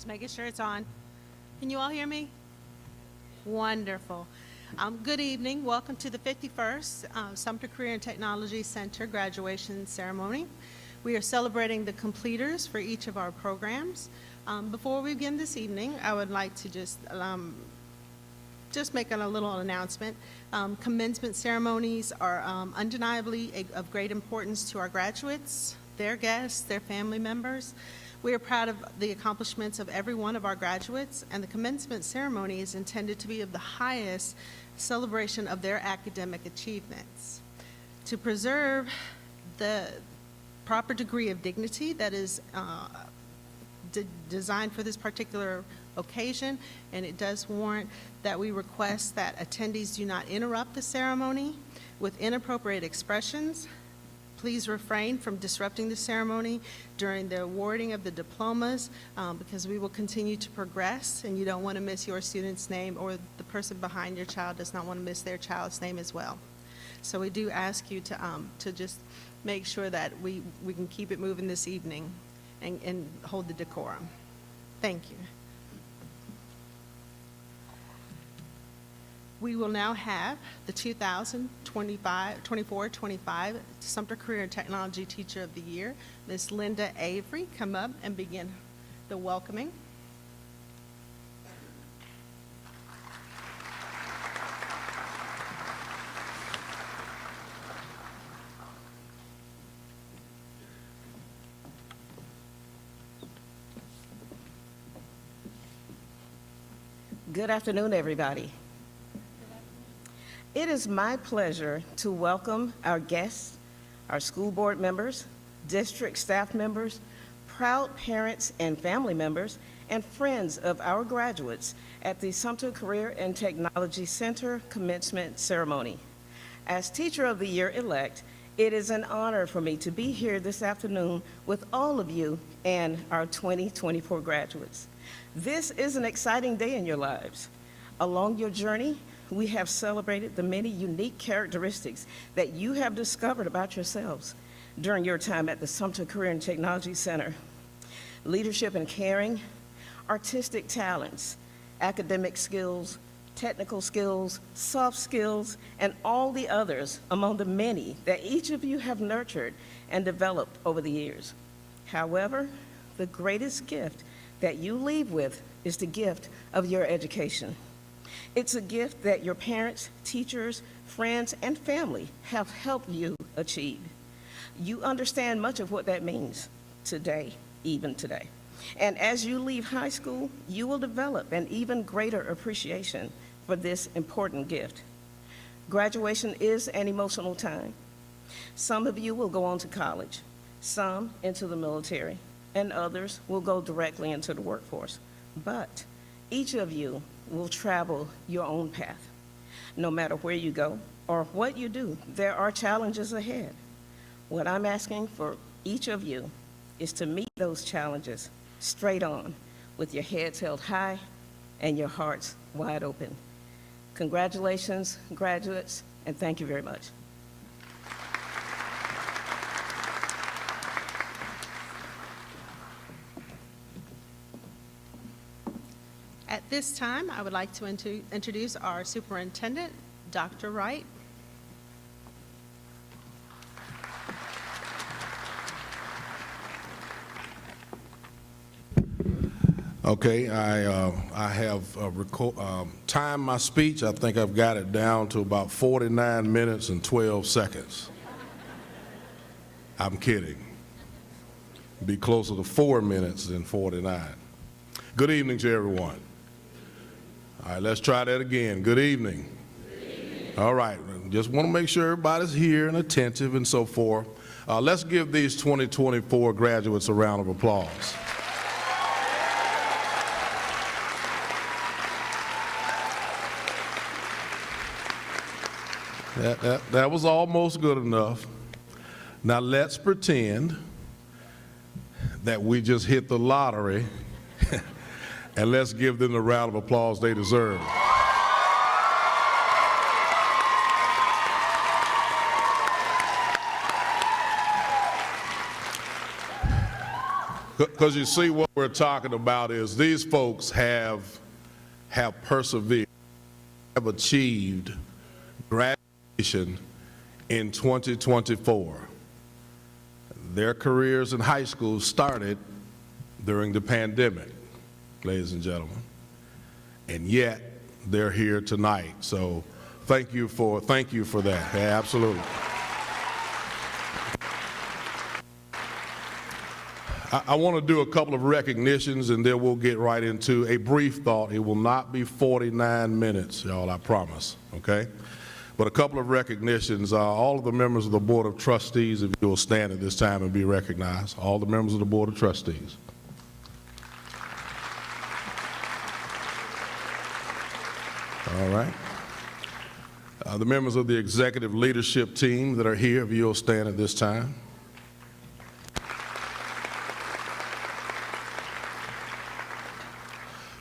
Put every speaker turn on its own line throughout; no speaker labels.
Just making sure it's on. Can you all hear me? Wonderful. Good evening. Welcome to the 51st Sumter Career and Technology Center graduation ceremony. We are celebrating the completers for each of our programs. Before we begin this evening, I would like to just make a little announcement. Commencement ceremonies are undeniably of great importance to our graduates, their guests, their family members. We are proud of the accomplishments of every one of our graduates, and the commencement ceremony is intended to be of the highest celebration of their academic achievements. To preserve the proper degree of dignity that is designed for this particular occasion, and it does warrant that we request that attendees do not interrupt the ceremony with inappropriate expressions. Please refrain from disrupting the ceremony during the awarding of the diplomas because we will continue to progress, and you don't want to miss your student's name, or the person behind your child does not want to miss their child's name as well. So we do ask you to just make sure that we can keep it moving this evening and hold the decorum. Thank you. We will now have the 2024-25 Sumter Career and Technology Teacher of the Year, Ms. Linda Avery, come up and begin the welcoming.
Good afternoon, everybody. It is my pleasure to welcome our guests, our school board members, district staff members, proud parents and family members, and friends of our graduates at the Sumter Career and Technology Center commencement ceremony. As Teacher of the Year-elect, it is an honor for me to be here this afternoon with all of you and our 2024 graduates. This is an exciting day in your lives. Along your journey, we have celebrated the many unique characteristics that you have discovered about yourselves during your time at the Sumter Career and Technology Center. Leadership and caring, artistic talents, academic skills, technical skills, soft skills, and all the others among the many that each of you have nurtured and developed over the years. However, the greatest gift that you leave with is the gift of your education. It's a gift that your parents, teachers, friends, and family have helped you achieve. You understand much of what that means today, even today. And as you leave high school, you will develop an even greater appreciation for this important gift. Graduation is an emotional time. Some of you will go on to college, some into the military, and others will go directly into the workforce. But each of you will travel your own path. No matter where you go or what you do, there are challenges ahead. What I'm asking for each of you is to meet those challenges straight on, with your heads held high and your hearts wide open. Congratulations, graduates, and thank you very much.
At this time, I would like to introduce our superintendent, Dr. Wright.
Okay, I have timed my speech. I think I've got it down to about 49 minutes and 12 seconds. I'm kidding. Be closer to 4 minutes than 49. Good evening to everyone. All right, let's try that again. Good evening. Good evening. All right, just want to make sure everybody's here and attentive and so forth. Let's give these 2024 graduates a round of applause. That was almost good enough. Now let's pretend that we just hit the lottery and let's give them the round of applause they deserve. Because you see, what we're talking about is these folks have persevered, have achieved graduation in 2024. Their careers in high school started during the pandemic, ladies and gentlemen, and yet they're here tonight. So thank you for that. Yeah, absolutely. I want to do a couple of recognitions, and then we'll get right into a brief thought. It will not be 49 minutes, y'all, I promise, okay? But a couple of recognitions. All of the members of the Board of Trustees, if you will stand at this time and be recognized. All the members of the Board of Trustees. All right. The members of the executive leadership team that are here, if you'll stand at this time.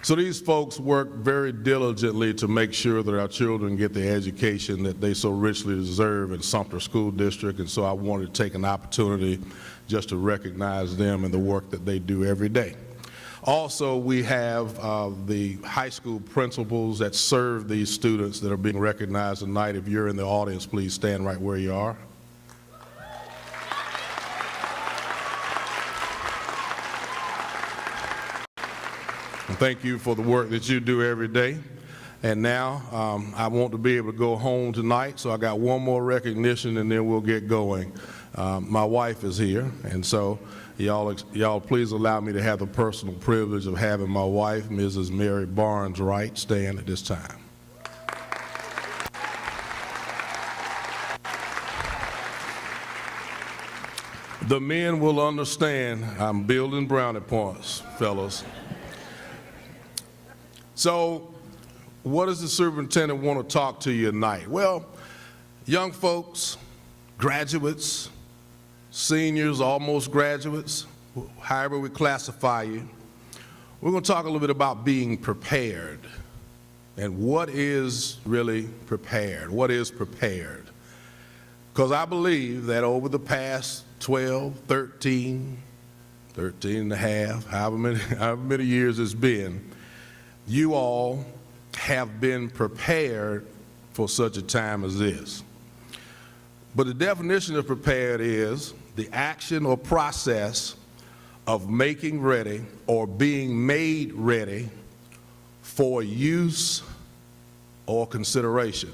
So these folks work very diligently to make sure that our children get the education that they so richly deserve in Sumter School District, and so I wanted to take an opportunity just to recognize them and the work that they do every day. Also, we have the high school principals that serve these students that are being recognized tonight. If you're in the audience, please stand right where you are. And thank you for the work that you do every day. And now I want to be able to go home tonight, so I got one more recognition and then we'll get going. My wife is here, and so y'all please allow me to have the personal privilege of having my wife, Mrs. Mary Barnes Wright, stand at this time. The men will understand I'm building brownie points, fellas. So, what does the superintendent want to talk to you tonight? Well, young folks, graduates, seniors, almost graduates, however we classify you, we're going to talk a little bit about being prepared and what is really prepared. What is prepared? Because I believe that over the past 12, 13 and a half, however many years it's been, you all have been prepared for such a time as this. But the definition of prepared is the action or process of making ready or being made ready for use or consideration.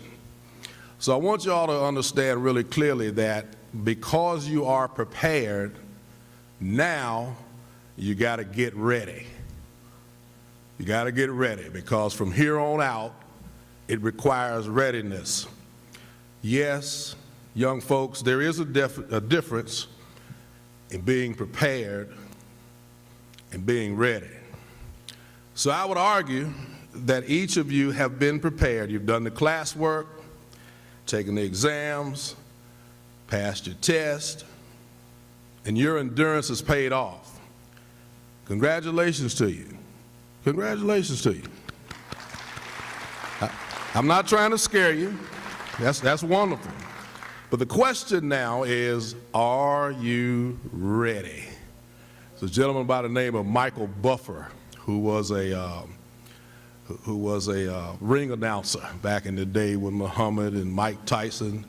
So I want you all to understand really clearly that because you are prepared, now you got to get ready. You got to get ready, because from here on out, it requires readiness. Yes, young folks, there is a difference in being prepared and being ready. So I would argue that each of you have been prepared. You've done the classwork, taken the exams, passed your test, and your endurance has paid off. Congratulations to you. Congratulations to you. I'm not trying to scare you. That's wonderful. But the question now is, are you ready? It's a gentleman by the name of Michael Buffer, who was a ring announcer back in the day with Muhammad and Mike Tyson,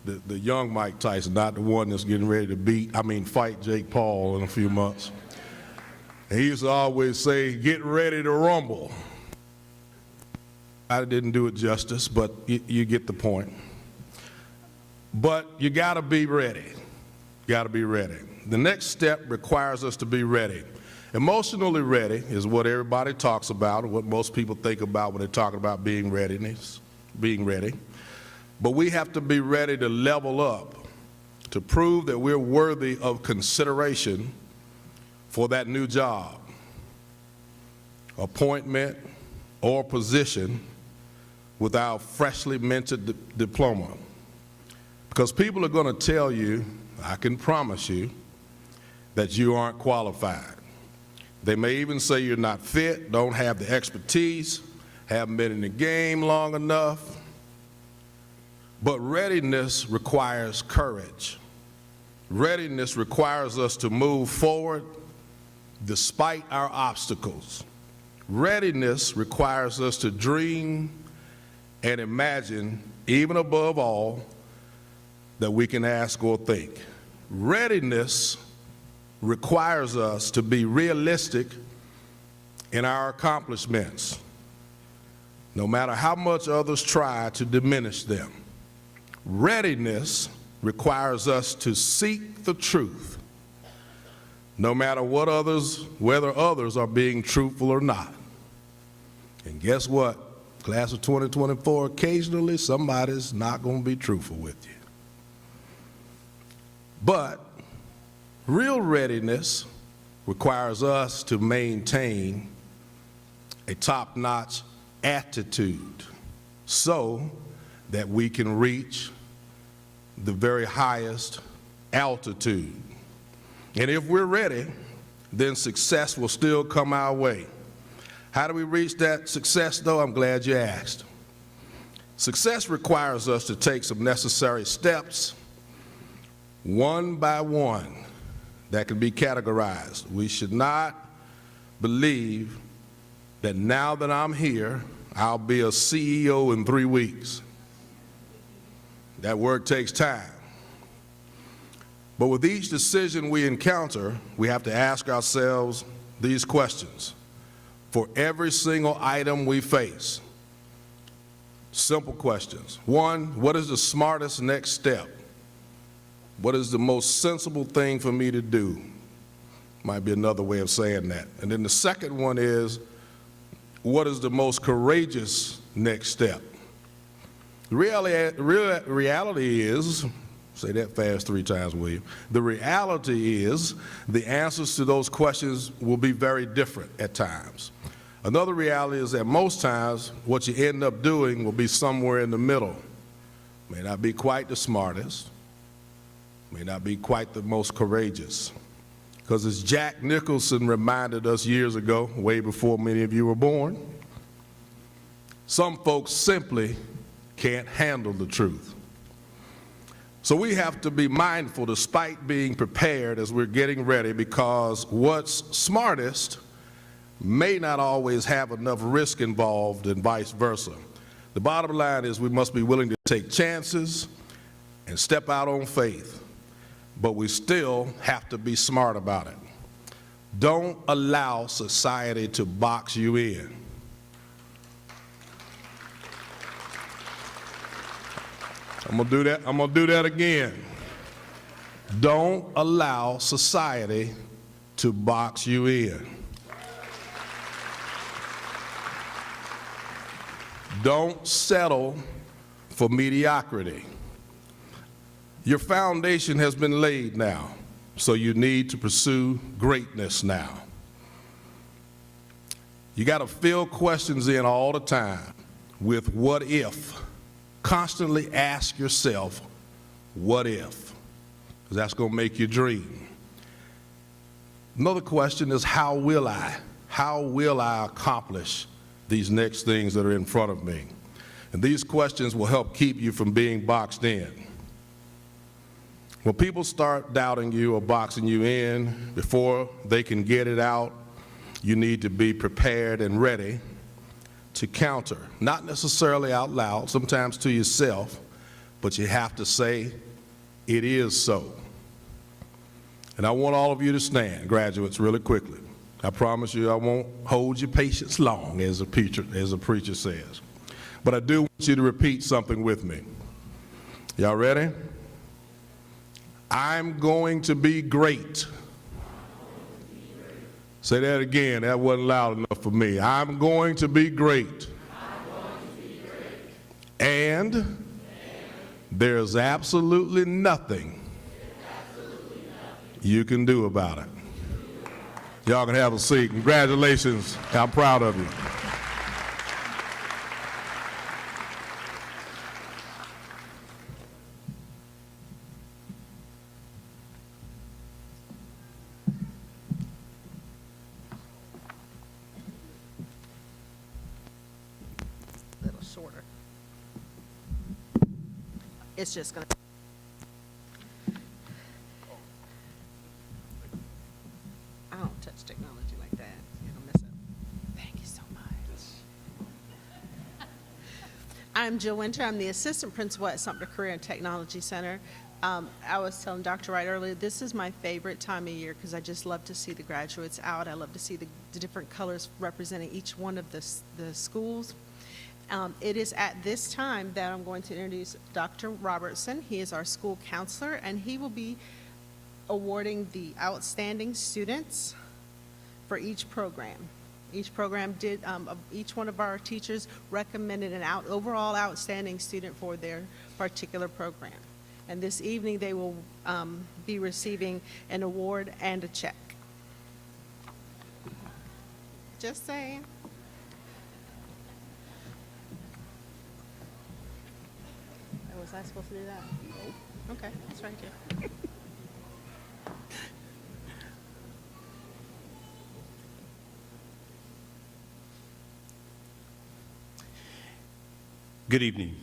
the young Mike Tyson, not the one that's getting ready to fight Jake Paul in a few months. And he used to always say, get ready to rumble. I didn't do it justice, but you get the point. But you got to be ready. Got to be ready. The next step requires us to be ready. Emotionally ready is what everybody talks about, what most people think about when they're talking about being ready. But we have to be ready to level up, to prove that we're worthy of consideration for that new job, appointment, or position with our freshly minted diploma. Because people are going to tell you, I can promise you, that you aren't qualified. They may even say you're not fit, don't have the expertise, haven't been in the game long enough. But readiness requires courage. Readiness requires us to move forward despite our obstacles. Readiness requires us to dream and imagine, even above all, that we can ask or think. Readiness requires us to be realistic in our accomplishments, no matter how much others try to diminish them. Readiness requires us to seek the truth, no matter whether others are being truthful or not. And guess what? Class of 2024, occasionally somebody's not going to be truthful with you. But real readiness requires us to maintain a top-notch attitude so that we can reach the very highest altitude. And if we're ready, then success will still come our way. How do we reach that success, though? I'm glad you asked. Success requires us to take some necessary steps, one by one, that can be categorized. We should not believe that now that I'm here, I'll be a CEO in 3 weeks. That work takes time. But with each decision we encounter, we have to ask ourselves these questions. For every single item we face, simple questions. One, what is the smartest next step? What is the most sensible thing for me to do? Might be another way of saying that. And then the second one is, what is the most courageous next step? The reality is, say that fast 3 times, William. The reality is the answers to those questions will be very different at times. Another reality is that most times what you end up doing will be somewhere in the middle. May not be quite the smartest, may not be quite the most courageous. Because as Jack Nicholson reminded us years ago, way before many of you were born, some folks simply can't handle the truth. So we have to be mindful despite being prepared as we're getting ready, because what's smartest may not always have enough risk involved and vice versa. The bottom line is we must be willing to take chances and step out on faith, but we still have to be smart about it. Don't allow society to box you in. I'm gonna do that again. Don't allow society to box you in. Don't settle for mediocrity. Your foundation has been laid now, so you need to pursue greatness now. You got to fill questions in all the time with what if. Constantly ask yourself, what if? Because that's going to make you dream. Another question is, how will I? How will I accomplish these next things that are in front of me? And these questions will help keep you from being boxed in. When people start doubting you or boxing you in, before they can get it out, you need to be prepared and ready to counter. Not necessarily out loud, sometimes to yourself, but you have to say, it is so. And I want all of you to stand, graduates, really quickly. I promise you I won't hold your patience long, as a preacher says. But I do want you to repeat something with me. Y'all ready? I'm going to be great. Say that again. That wasn't loud enough for me. I'm going to be great. And there's absolutely nothing you can do about it. Y'all can have a seat. Congratulations. I'm proud of you.
A little shorter. It's just going to. I don't touch technology. I'm Jill Winter. I'm the assistant principal at Sumter Career and Technology Center. I was telling Dr. Wright earlier, this is my favorite time of year because I just love to see the graduates out. I love to see the different colors representing each one of the schools. It is at this time that I'm going to introduce Dr. Robertson. He is our school counselor, and he will be awarding the outstanding students for each program. Each program did, each one of our teachers recommended an overall outstanding student for their particular program. And this evening, they will be receiving an award and a check. Just saying. Oh, was I supposed to do that? No. Okay, that's right here.
Good evening.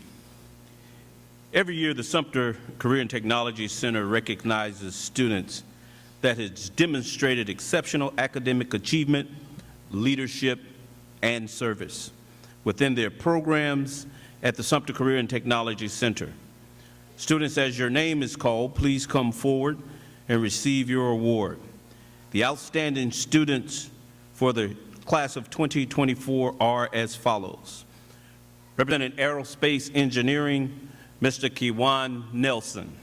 Every year, the Sumter Career and Technology Center recognizes students that has demonstrated exceptional academic achievement, leadership, and service within their programs at the Sumter Career and Technology Center. Students, as your name is called, please come forward and receive your award. The outstanding students for the class of 2024 are as follows. Representing Aerospace Engineering, Mr. Kiwan Nelson.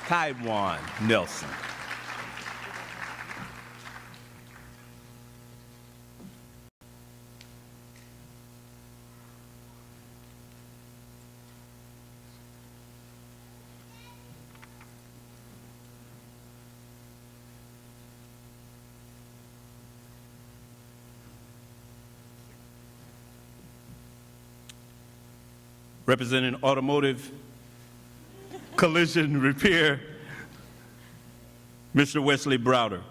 Kiwan Nelson. Representing Automotive Collision Repair, Mr. Wesley Browder.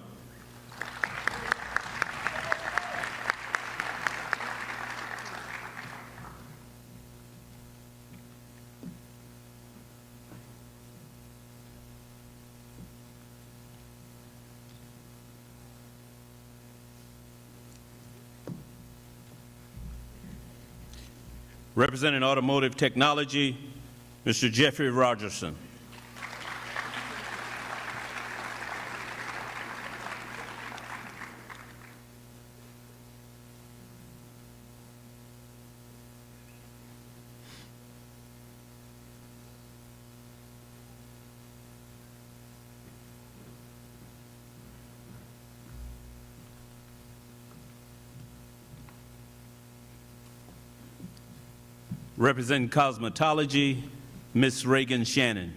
Representing Automotive Technology, Mr. Jeffrey Rogerson. Representing Cosmetology, Ms. Reagan Shannon.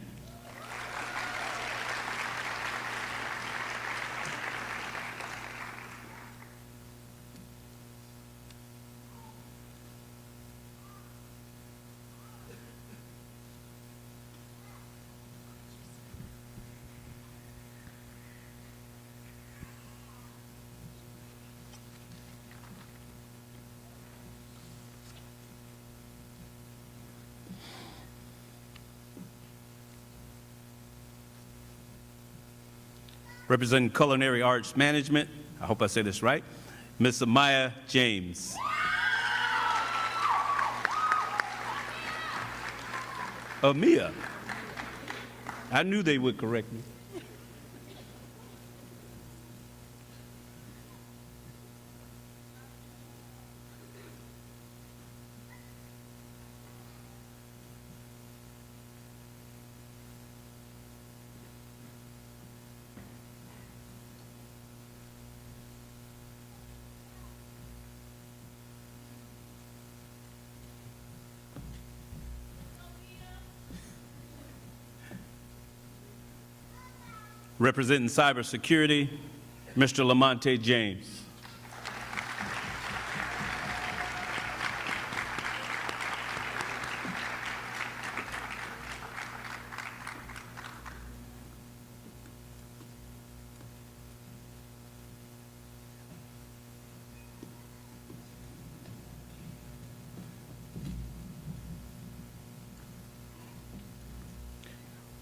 Representing Culinary Arts Management, I hope I say this right, Ms. Amaya James. Amia. I knew they would correct me. Representing Cybersecurity, Mr. Lamonte James.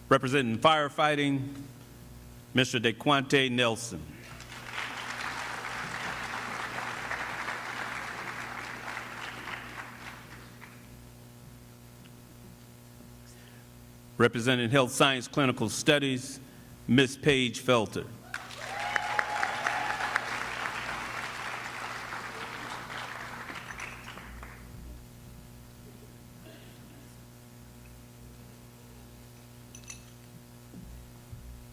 Representing Firefighting, Mr. DeQuante Nelson. Representing Health Science Clinical Studies, Ms. Paige Felter.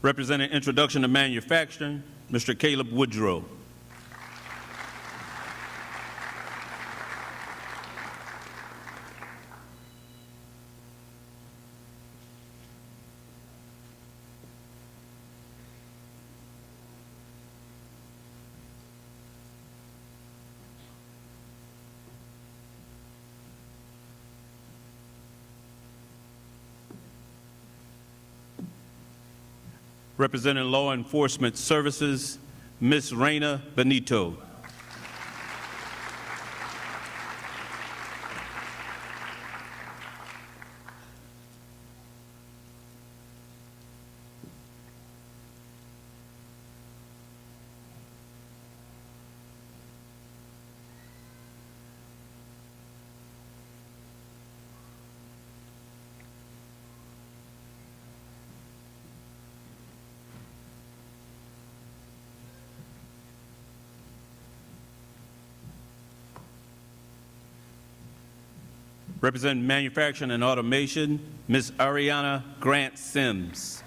Representing Introduction to Manufacturing, Mr. Caleb Woodrow. Representing Law Enforcement Services, Ms. Reina Benito. Representing Manufacturing and Automation, Ms. Ariana Grant Sims.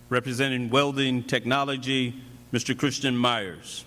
Representing Welding Technology, Mr. Christian Myers.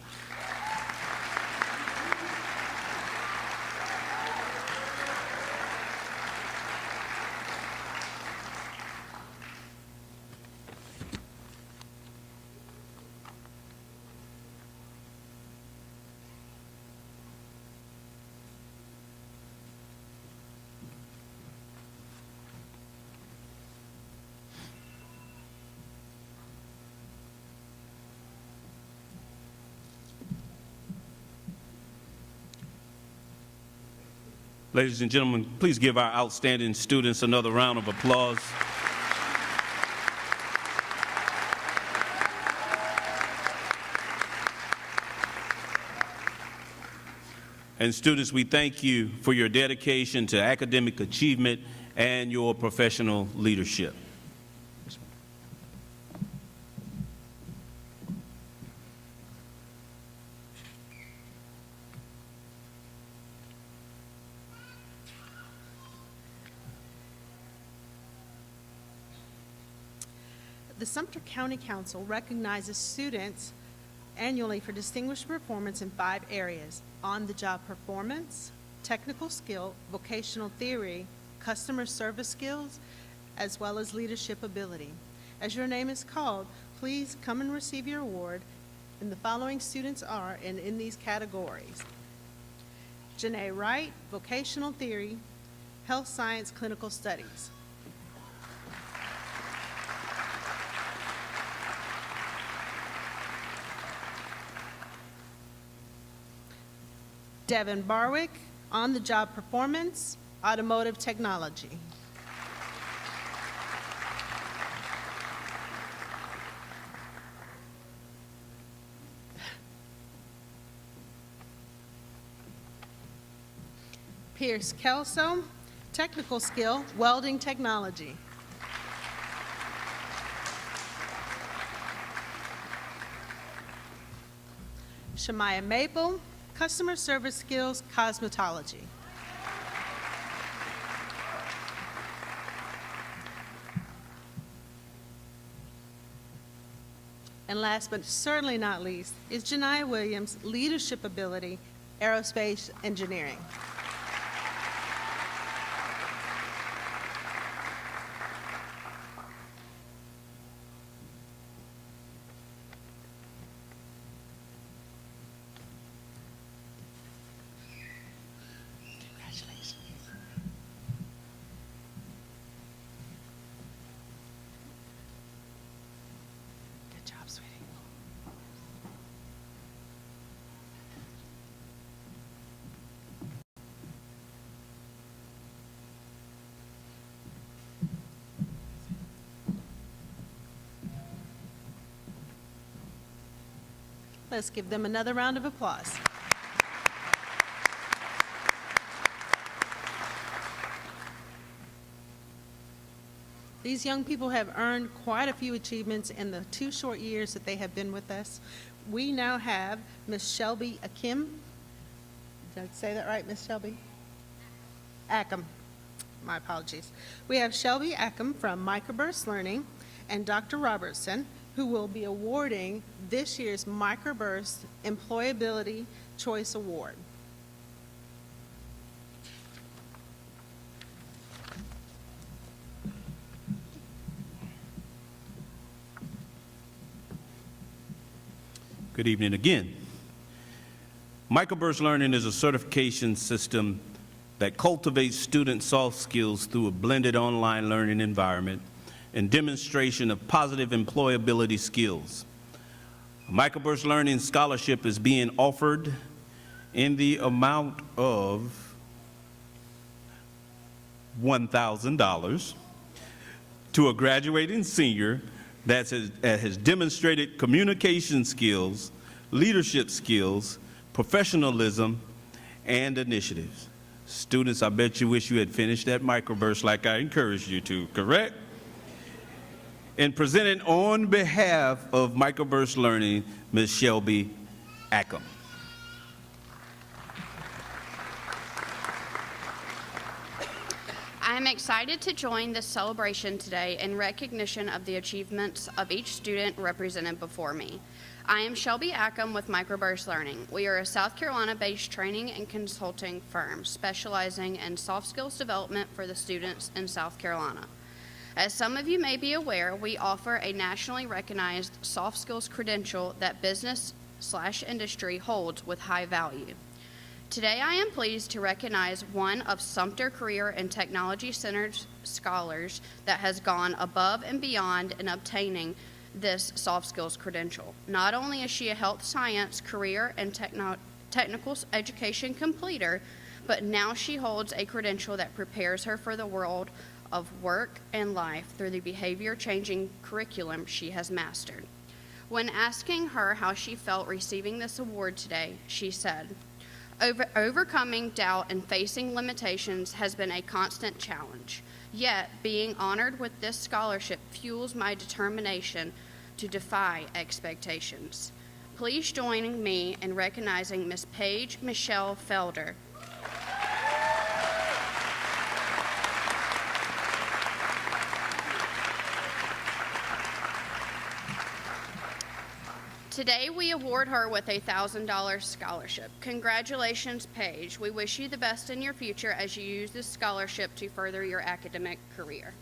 Ladies and gentlemen, please give our outstanding students another round of applause. And students, we thank you for your dedication to academic achievement and your professional leadership.
The Sumter County Council recognizes students annually for distinguished performance in 5 areas: on-the-job performance, technical skill, vocational theory, customer service skills, as well as leadership ability. As your name is called, please come and receive your award. And the following students are in these categories: Janae Wright, vocational theory, health science clinical studies. Devin Barwick, on-the-job performance, automotive technology. Pierce Kelso, technical skill, welding technology. Shemaya Maple, customer service skills, cosmetology. And last but certainly not least is Janiyah Williams, leadership ability, aerospace engineering. Let's give them another round of applause. These young people have earned quite a few achievements in the 2 short years that they have been with us. We now have Ms. Shelby Akim. Did I say that right, Ms. Shelby? Ackham. My apologies. We have Shelby Ackham from Microburst Learning and Dr. Robertson, who will be awarding this year's Microburst Employability Choice Award.
Good evening again. Microburst Learning is a certification system that cultivates student soft skills through a blended online learning environment and demonstration of positive employability skills. A Microburst Learning Scholarship is being offered in the amount of $1,000 to a graduating senior that has demonstrated communication skills, leadership skills, professionalism, and initiatives. Students, I bet you wish you had finished that microburst like I encouraged you to, correct? And presented on behalf of Microburst Learning, Ms. Shelby Ackham.
I am excited to join this celebration today in recognition of the achievements of each student represented before me. I am Shelby Ackham with Microburst Learning. We are a South Carolina-based training and consulting firm specializing in soft skills development for the students in South Carolina. As some of you may be aware, we offer a nationally recognized soft skills credential that business/industry holds with high value. Today, I am pleased to recognize one of Sumter Career and Technology Center's scholars that has gone above and beyond in obtaining this soft skills credential. Not only is she a health science, career, and technical education completer, but now she holds a credential that prepares her for the world of work and life through the behavior-changing curriculum she has mastered. When asking her how she felt receiving this award today, she said, Overcoming doubt and facing limitations has been a constant challenge. Yet, being honored with this scholarship fuels my determination to defy expectations. Please join me in recognizing Ms. Paige Michelle Felder. Today, we award her with a $1,000 scholarship. Congratulations, Paige. We wish you the best in your future as you use this scholarship to further your academic career.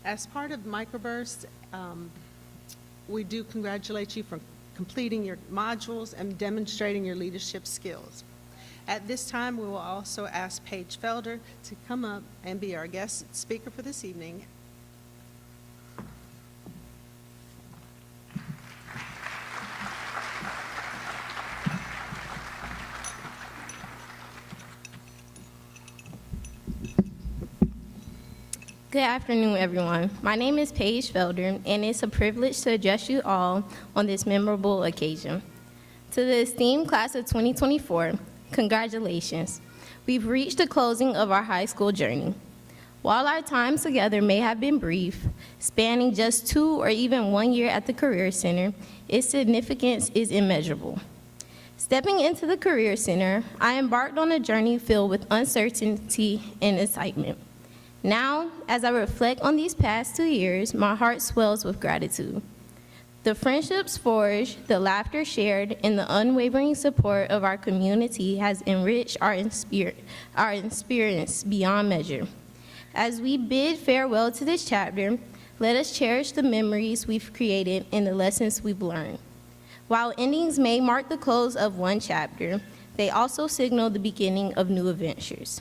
As part of Microburst, we do congratulate you for completing your modules and demonstrating your leadership skills. At this time, we will also ask Paige Felder to come up and be our guest speaker for this evening.
Good afternoon, everyone. My name is Paige Felder, and it's a privilege to address you all on this memorable occasion. To the esteemed class of 2024, congratulations. We've reached the closing of our high school journey. While our time together may have been brief, spanning just 2 or even 1 year at the Career Center, its significance is immeasurable. Stepping into the Career Center, I embarked on a journey filled with uncertainty and excitement. Now, as I reflect on these past 2 years, my heart swells with gratitude. The friendships forged, the laughter shared, and the unwavering support of our community has enriched our experience beyond measure. As we bid farewell to this chapter, let us cherish the memories we've created and the lessons we've learned. While endings may mark the close of one chapter, they also signal the beginning of new adventures.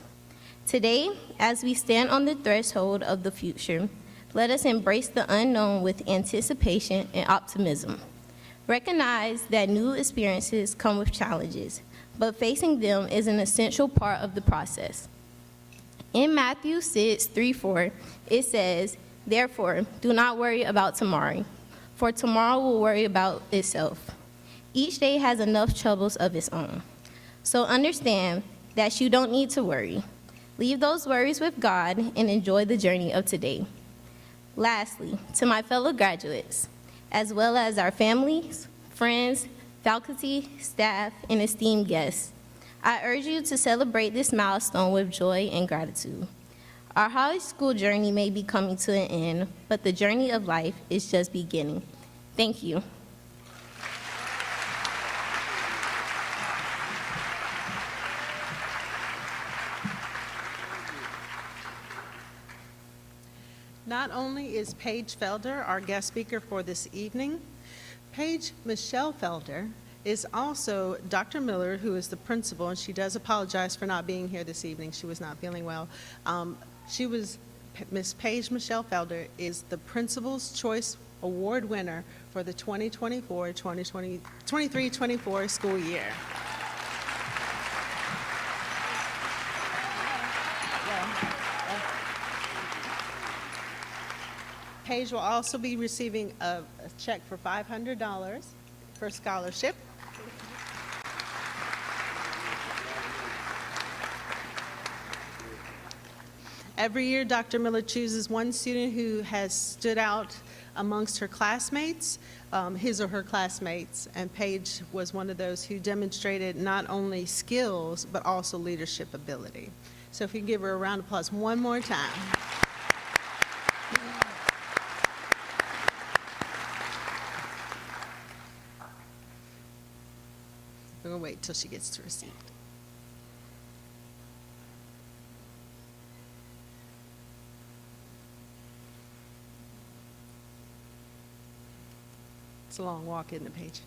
Today, as we stand on the threshold of the future, let us embrace the unknown with anticipation and optimism. Recognize that new experiences come with challenges, but facing them is an essential part of the process. In Matthew 6:3-4, it says, "Therefore, do not worry about tomorrow, for tomorrow will worry about itself. Each day has enough troubles of its own." So understand that you don't need to worry. Leave those worries with God and enjoy the journey of today. Lastly, to my fellow graduates, as well as our families, friends, faculty, staff, and esteemed guests, I urge you to celebrate this milestone with joy and gratitude. Our high school journey may be coming to an end, but the journey of life is just beginning. Thank you.
Not only is Paige Felder our guest speaker for this evening, Paige Michelle Felder is also Dr. Miller, who is the principal, and she does apologize for not being here this evening. She was not feeling well. Miss Paige Michelle Felder is the Principal's Choice Award winner for the 2023-24 school year. Paige will also be receiving a check for $500 for scholarship. Every year, Dr. Miller chooses one student who has stood out amongst her classmates, his or her classmates, and Paige was one of those who demonstrated not only skills, but also leadership ability. So if you give her a round of applause one more time. We're going to wait till she gets to her seat. It's a long walk, isn't it, Paige?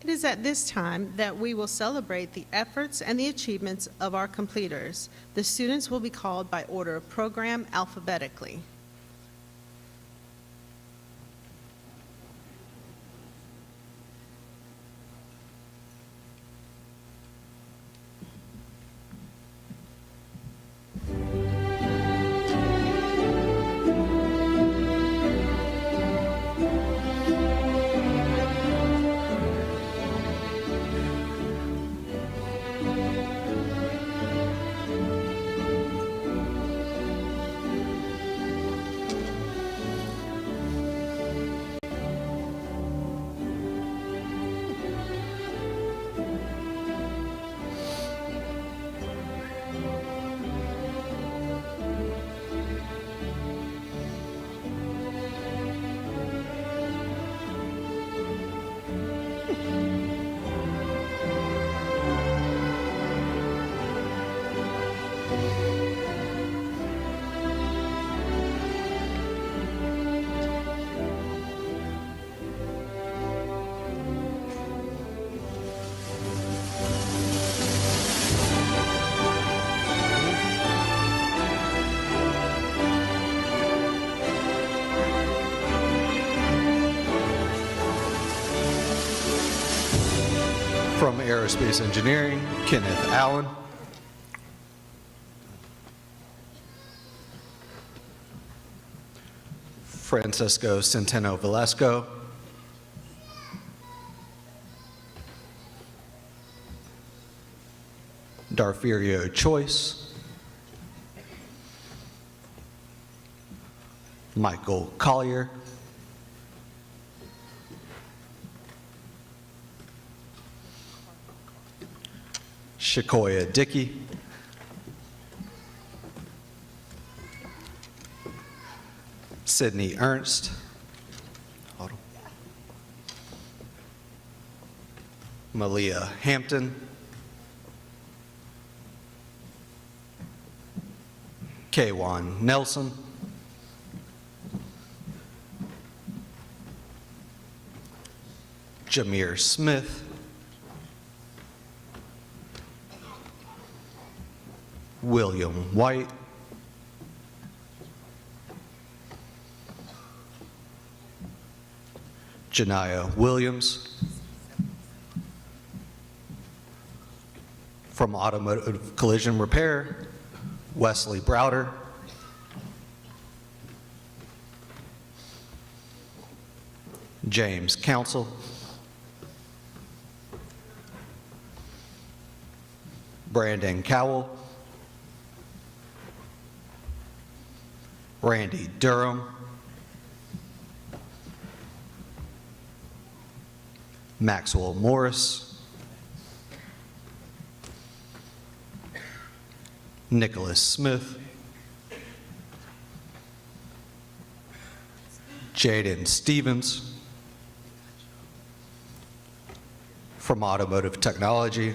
It is at this time that we will celebrate the efforts and the achievements of our completers. The students will be called by order of program alphabetically.
From Aerospace Engineering, Kenneth Allen. Francisco Centeno Velasco. Darfirio Choice. Michael Collier. Shakoya Dickey. Sydney Ernst. Malia Hampton. Kwan Nelson. Jameer Smith, William White, Janiyah Williams. From Automotive Collision Repair, Wesley Browder. James Council. Brandon Cowell. Randy Durham. Maxwell Morris. Nicholas Smith. Jaden Stevens. From Automotive Technology,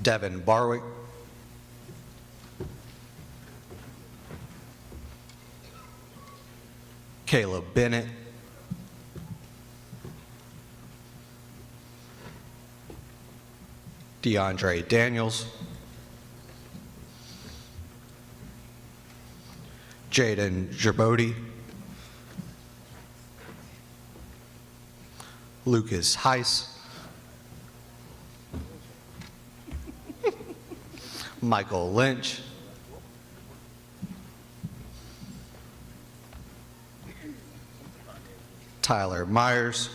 Devin Barwick. Caleb Bennett. DeAndre Daniels. Jaden Gerbode. Lucas Heiss. Michael Lynch. Tyler Myers.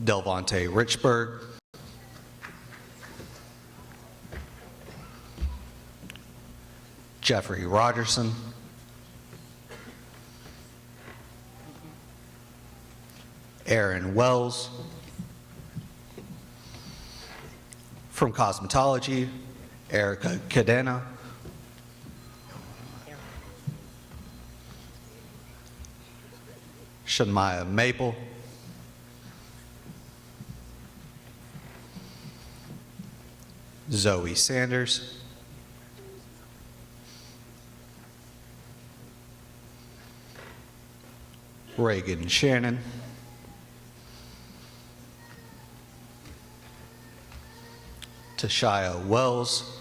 Delvonte Richburg. Jeffrey Rogerson. Aaron Wells. From Cosmetology, Erica Cadena. Shanmaya Maple. Zoe Sanders. Reagan Shannon. Tashia Wells.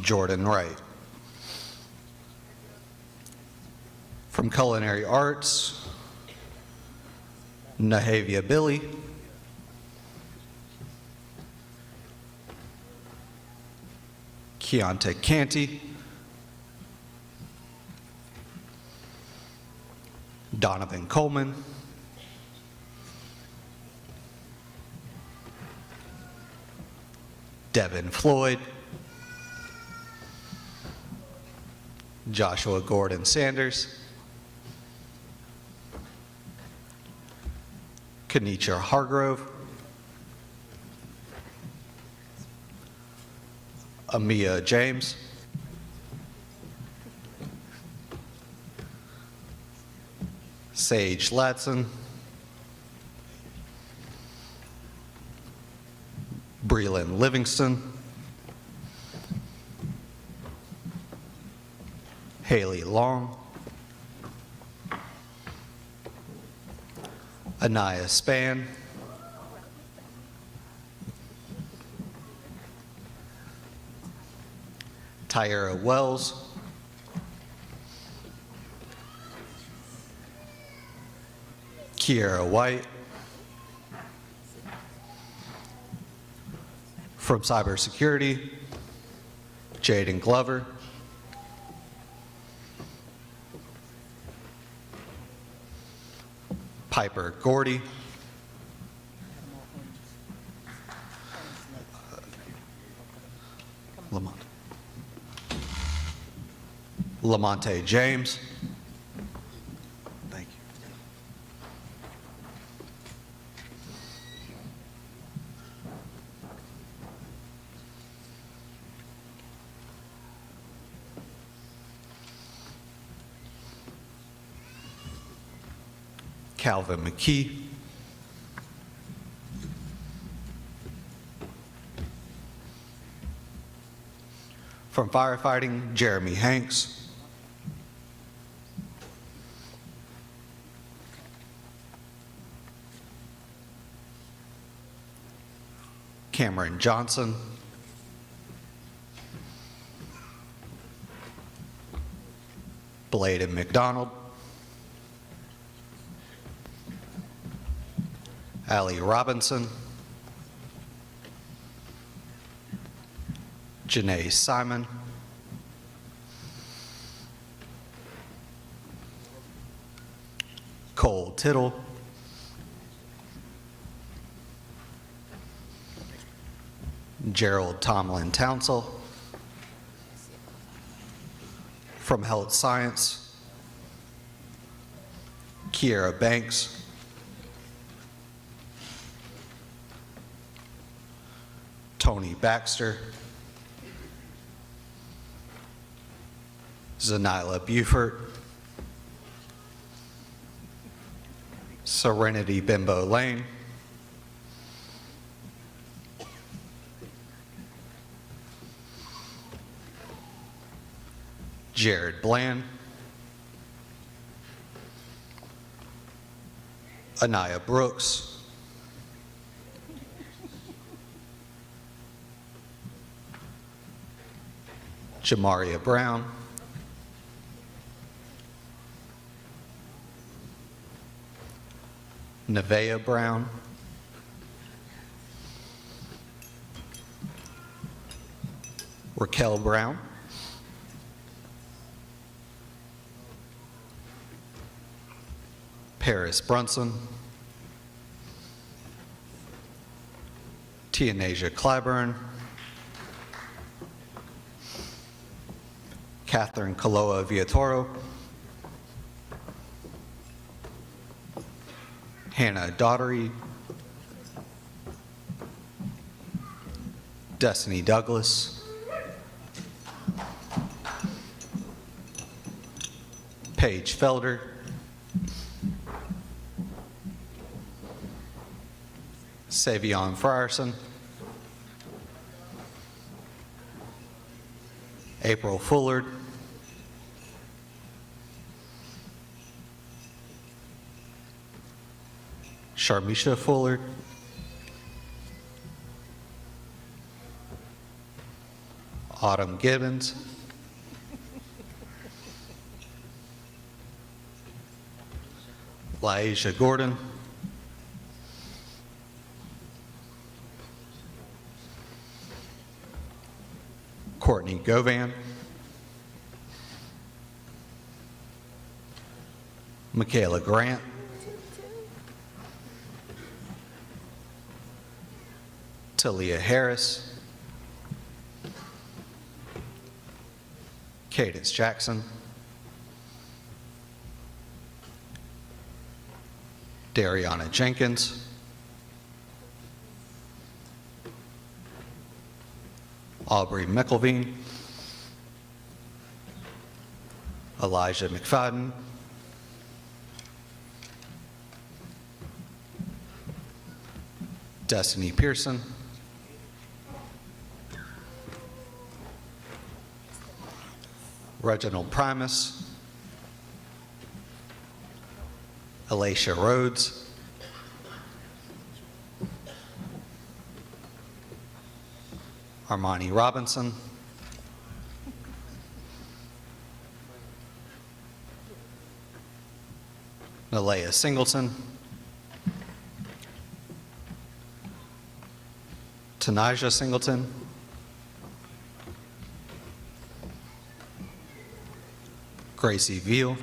Jordan Wright. From Culinary Arts, Nahavia Billy. Keontae Canty. Donovan Coleman. Devin Floyd. Joshua Gordon Sanders. Kenetra Hargrove. Amia James. Sage Latson. Breland Livingston. Haley Long. Anaya Span. Tyra Wells. Kiera White. From Cybersecurity, Jaden Glover. Piper Gordy. Lamonte James. Thank you. Calvin McKee. From firefighting, Jeremy Hanks. Cameron Johnson. Bladen McDonald. Allie Robinson. Janae Simon. Cole Tittle. Gerald Tomlin Townsell. From Health Science, Kiera Banks. Tony Baxter. Zanila Buford. Serenity Bimbo Lane. Jared Bland. Anaya Brooks. Jamaria Brown. Nevaeh Brown. Raquel Brown. Paris Brunson. Tianasia Clyburn. Catherine Kaloa Villatoro. Hannah Daughtery. Destiny Douglas. Paige Felder. Savion Frierson. April Fullard. Sharmisha Fullard. Autumn Gibbons. Laisha Gordon. Courtney Govan. Michaela Grant. Talia Harris. Cadence Jackson. Dariana Jenkins. Aubrey McElveen. Elijah McFadden. Destiny Pearson. Reginald Primus. Alacia Rhodes. Armani Robinson. Nalea Singleton. Tanaja Singleton. Gracie Veal.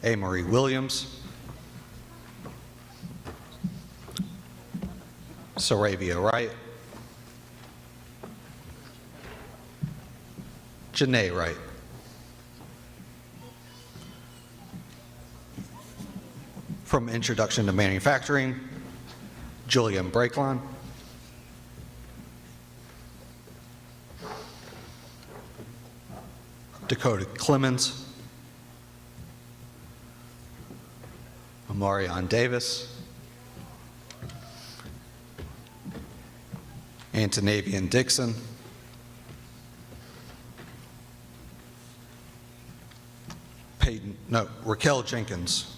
Amory Williams. Saravia Wright. Janae Wright. From Introduction to Manufacturing, Julian Brakelon. Dakota Clemens. Amarion Davis. Antonavian Dixon, Raquel Jenkins,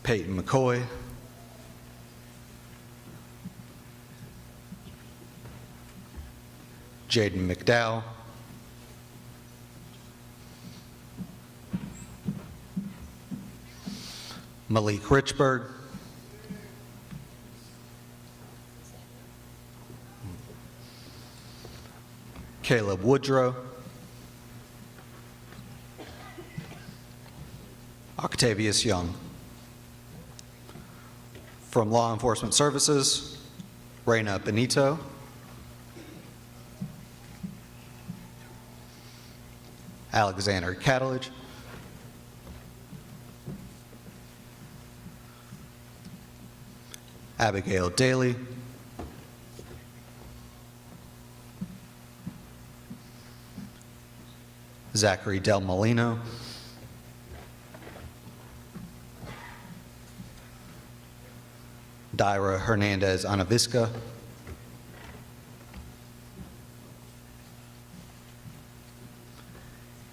Peyton McCoy, Jaden McDowell, Malik Richburg, Caleb Woodrow, Octavius Young. From Law Enforcement Services, Reyna Benito, Alexander Catalage, Abigail Daly, Zachary Del Molino, Daira Hernandez Anavisca,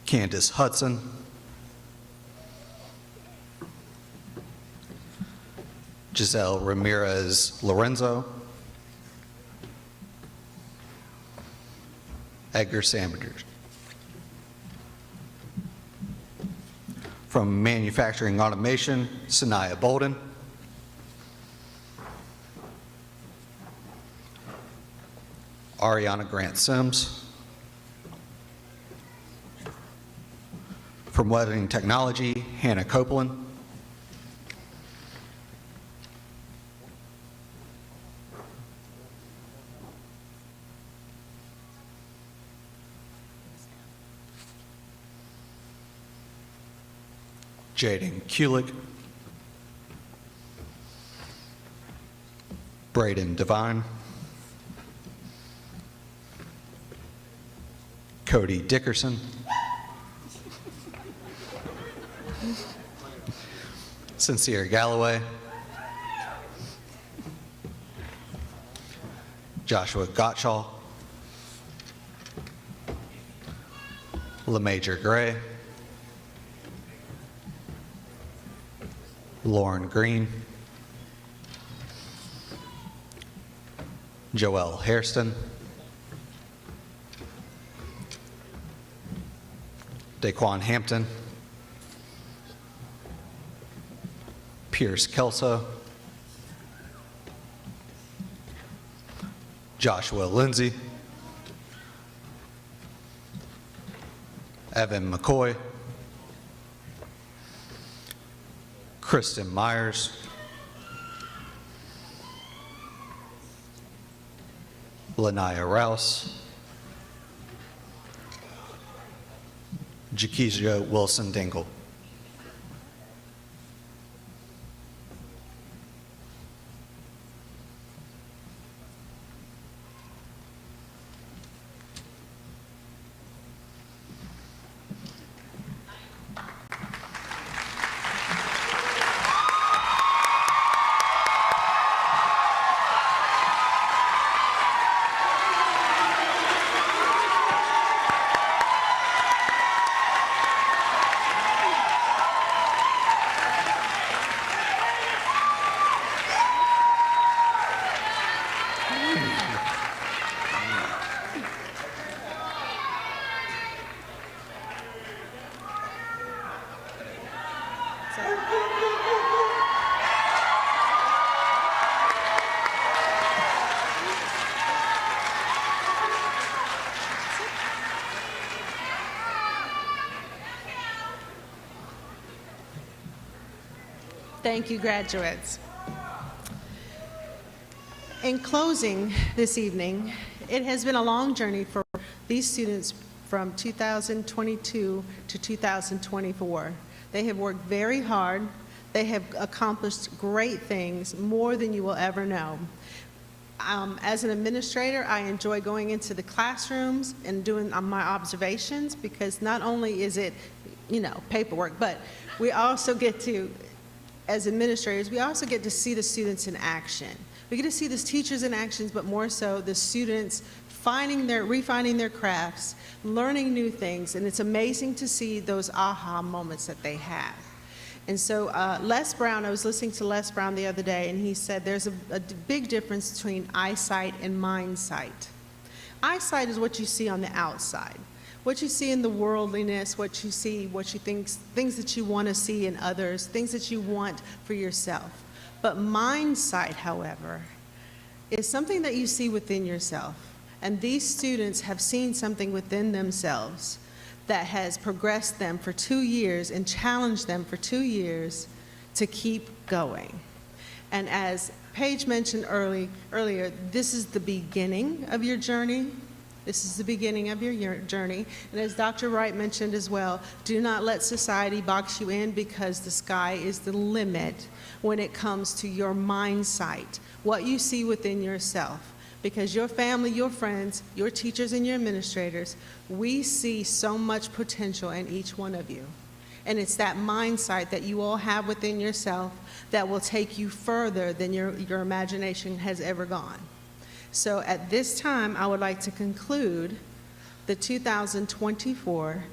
Candace Hudson, Giselle Ramirez Lorenzo, Edgar Sanders. From Manufacturing Automation, Sanaya Bolden, Ariana Grant Sims. From Welding Technology, Hannah Copeland. Jaden Kulik. Braden Devine. Cody Dickerson. Sincere Galloway. Joshua Gottschall. LaMajor Gray. Lauren Green. Joelle Hairston. Daquan Hampton. Pierce Kelso. Joshua Lindsay. Evan McCoy. Kristen Myers. Lanaya Rouse. Jakisha Wilson Dingle.
Thank you, graduates. In closing this evening, it has been a long journey for these students from 2022 to 2024. They have worked very hard. They have accomplished great things, more than you will ever know. As an administrator, I enjoy going into the classrooms and doing my observations, because not only is it, paperwork, but we also get to as administrators, we also get to see the students in action. We get to see the teachers in action, but more so the students refining their crafts, learning new things, and it's amazing to see those aha moments that they have. And so Les Brown, I was listening to Les Brown the other day, and he said there's a big difference between eyesight and mind sight. Eyesight is what you see on the outside, what you see in the worldliness, what you see, what you think, things that you want to see in others, things that you want for yourself. But mind sight, however, is something that you see within yourself. And these students have seen something within themselves that has progressed them for 2 years and challenged them for 2 years to keep going. And as Paige mentioned earlier, this is the beginning of your journey. This is the beginning of your journey. And as Dr. Wright mentioned as well, do not let society box you in, because the sky is the limit when it comes to your mind sight, what you see within yourself. Because your family, your friends, your teachers, and your administrators, we see so much potential in each one of you. And it's that mindset that you all have within yourself that will take you further than your imagination has ever gone. So at this time, I would like to conclude the 2024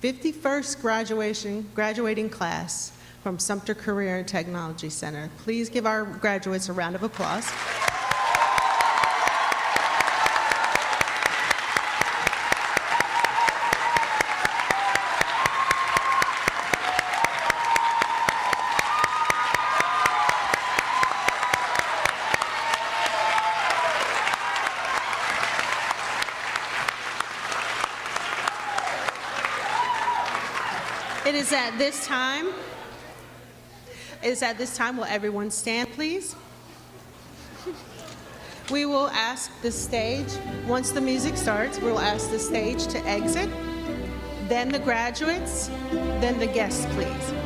51st graduating class from Sumter Career and Technology Center. Please give our graduates a round of applause. It is at this time, will everyone stand, please? We will ask the stage, once the music starts, we'll ask the stage to exit, then the graduates, then the guests, please.